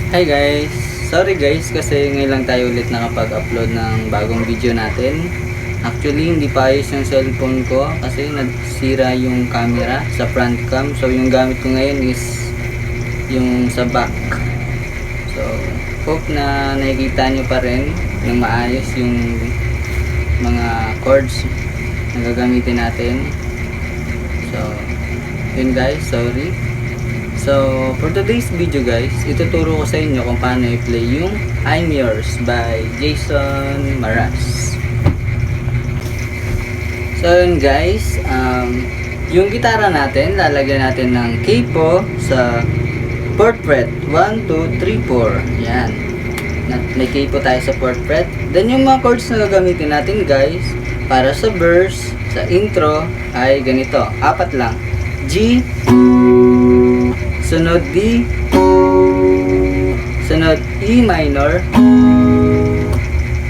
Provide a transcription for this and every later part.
Hi guys! Sorry guys kasi ngayon lang tayo ulit nakapag-upload ng bagong video natin. Actually hindi pa ayos yung cellphone ko kasi nagsira yung camera sa front cam. So yung gamit ko ngayon is yung sa back. So hope na nakikita nyo pa rin yung maayos yung mga cords na gagamitin natin. So yun guys, sorry. So, for today's video guys, ituturo ko sa inyo kung paano i-play yung I'm Yours by Jason Mraz. So, yun guys, yung gitara natin, lalagyan natin ng capo sa 4th fret, 1, 2, 3, 4. Yan. May capo tayo sa 4th fret. Then, yung mga chords na gagamitin natin guys, para sa verse, sa intro, ay ganito. 4 lang. G, sunod D, sunod E minor,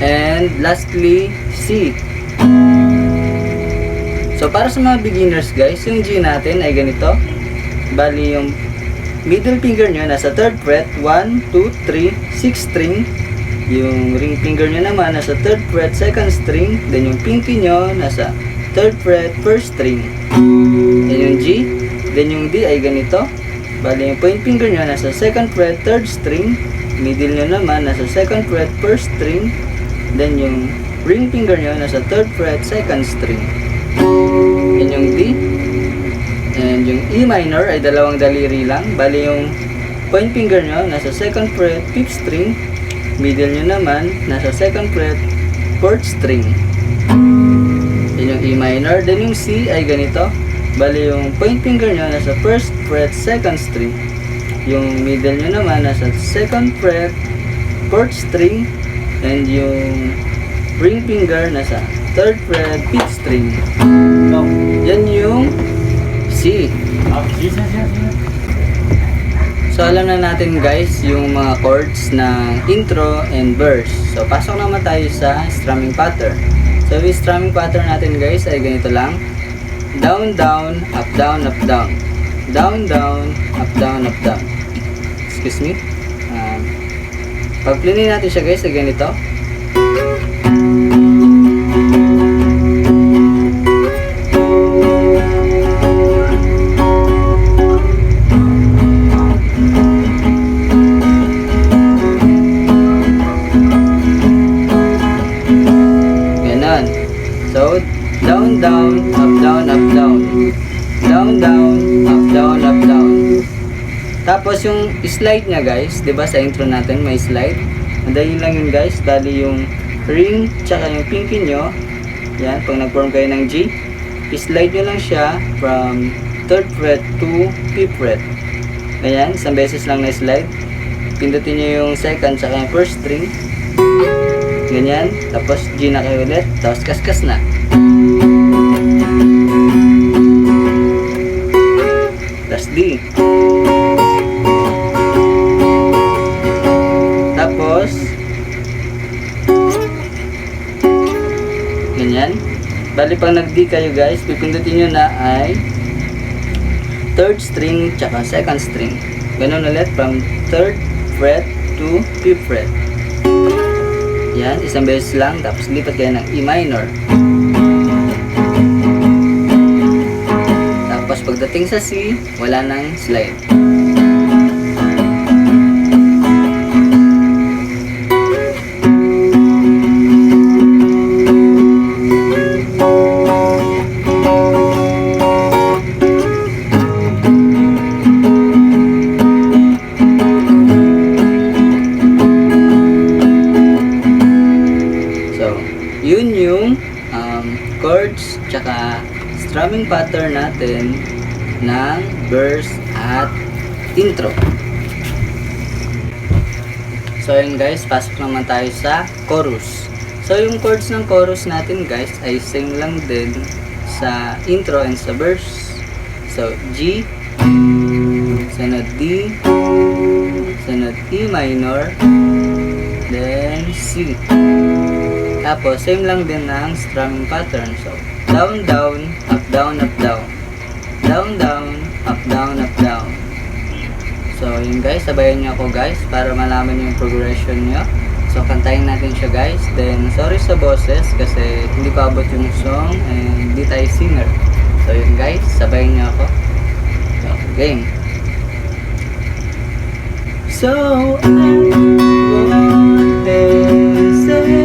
and lastly C. So para sa mga beginners guys, yung G natin ay ganito. Bali yung middle finger nyo nasa 3rd fret, 1, 2, 3, 6th string. Yung ring finger nyo naman nasa 3rd fret, 2nd string. Then yung pinky nyo nasa 3rd fret, 1st string. Then yung G. Then yung D ay ganito. Bali yung point finger nyo nasa 2nd fret, 3rd string. Middle nyo naman nasa 2nd fret, 1st string. Then yung ring finger nyo nasa 3rd fret, 2nd string. Yan yung D. And yung E minor ay dalawang daliri lang. Bali yung point finger nyo nasa 2nd fret, 5th string. Middle nyo naman nasa 2nd fret, 4th string. Yan yung E minor. Then yung C ay ganito. Bali yung point finger nyo nasa 1st fret, 2nd string. Yung middle nyo naman nasa 2nd fret, 4th string. And yung ring finger nasa 3rd fret, 5th string. So, yan yung C. So alam na natin guys yung mga chords ng intro and verse. So pasok naman tayo sa strumming pattern. So yung strumming pattern natin guys ay ganito lang. Down, down, up, down, up, down. Down, down, up, down, up, down. Excuse me. Pag-plinin natin siya guys, ay ganito. Ganon. So, down, down, up, down, up, down. Down, down, up, down, up, down. Tapos yung slide niya guys, 'di ba sa intro natin may slide. Madali lang yun guys, dali yung ring tsaka yung pinky nyo. Yan, pag nag-form kayo ng G, slide nyo lang siya from 3rd fret to 5th fret. Ayan, isang beses lang na slide. Pindutin nyo yung 2nd tsaka yung 1st string. Ganyan, tapos G na kayo ulit, tapos kaskas na. Tapos D. Tapos ganyan. Bali pag nag-D kayo guys, pipindutin nyo na ay 3rd string tsaka 2nd string. Ganun ulit from 3rd fret to 5th fret. Yan, isang beses lang, tapos lipat kayo ng E minor. Tapos pagdating sa C, wala nang slide. Yun yung chords tsaka strumming pattern natin ng verse at intro. So yun guys, pasok naman tayo sa chorus. So yung chords ng chorus natin guys ay same lang din sa intro and sa verse. So G, sunod D, sunod E minor, then C. Tapos, same lang din ng strumming pattern. So, down, down, up, down, up, down. Down, down, up, down, up, down. So yun guys, sabayan niyo ako guys para malaman niyo yung progression niyo. So kantahin natin siya guys. Then sorry sa boses kasi hindi ko abot yung song and hindi tayo singer. So yun guys, sabayan niyo ako. So game. So I won't hesitate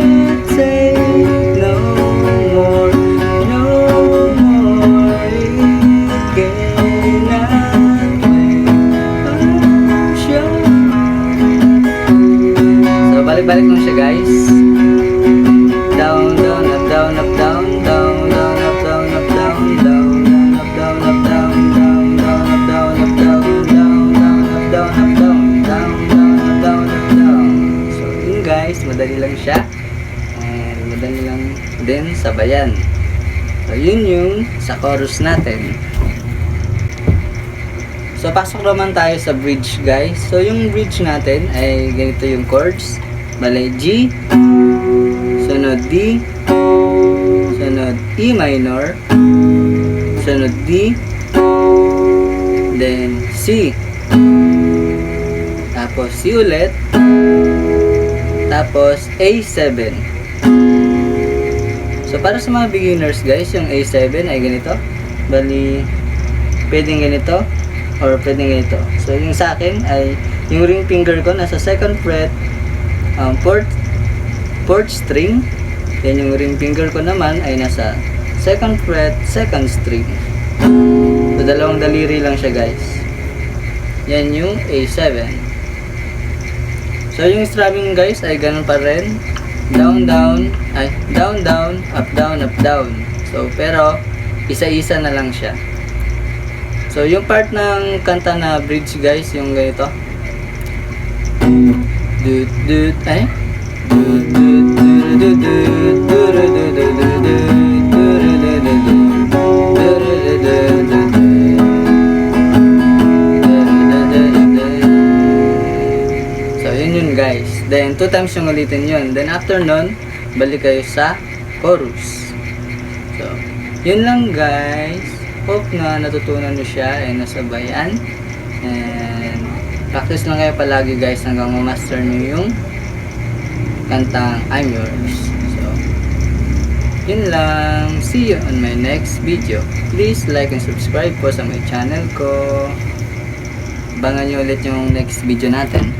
no more, no more. It cannot wait. I'm sure. So balik-balik lang siya guys. Down, down, up, down, up, down, down, down, up, down, up, down, down, down, up, down, up, down, down, down, up, down, up, down, down, down, up, down, up, down, down, down, up, down, up, down. So yun guys, madali lang siya. And madali lang din sabayan. So yun yung sa chorus natin. So pasok naman tayo sa bridge guys. So yung bridge natin ay ganito yung chords. Balay G, sunod D, sunod E minor, sunod D, then C, tapos C ulit, tapos A7. So para sa mga beginners guys, yung A7 ay ganito. Bali, pwedeng ganito or pwedeng ganito. So yung sa akin ay yung ring finger ko nasa 2nd fret, 4th string. Then yung ring finger ko naman ay nasa 2nd fret, 2nd string. So dalawang daliri lang siya guys. Yan yung A7. So yung strumming guys ay ganun pa rin. Down, down, ay down, down, up, down, up, down. So pero isa-isa na lang siya. So yung part ng kanta na bridge guys, yung ganito. Dut dut ay dut dut dut dut So yun guys. Then 2 times yung ulitin yun. Then after nun, balik kayo sa chorus. So yun lang guys. Hope na natutunan nyo siya and nasabayan. And practice lang kayo palagi guys hanggang ma-master nyo yung kantang I'm Yours. So, yun lang. See you on my next video. Please like and subscribe po sa my channel ko. Abangan nyo ulit yung next video natin.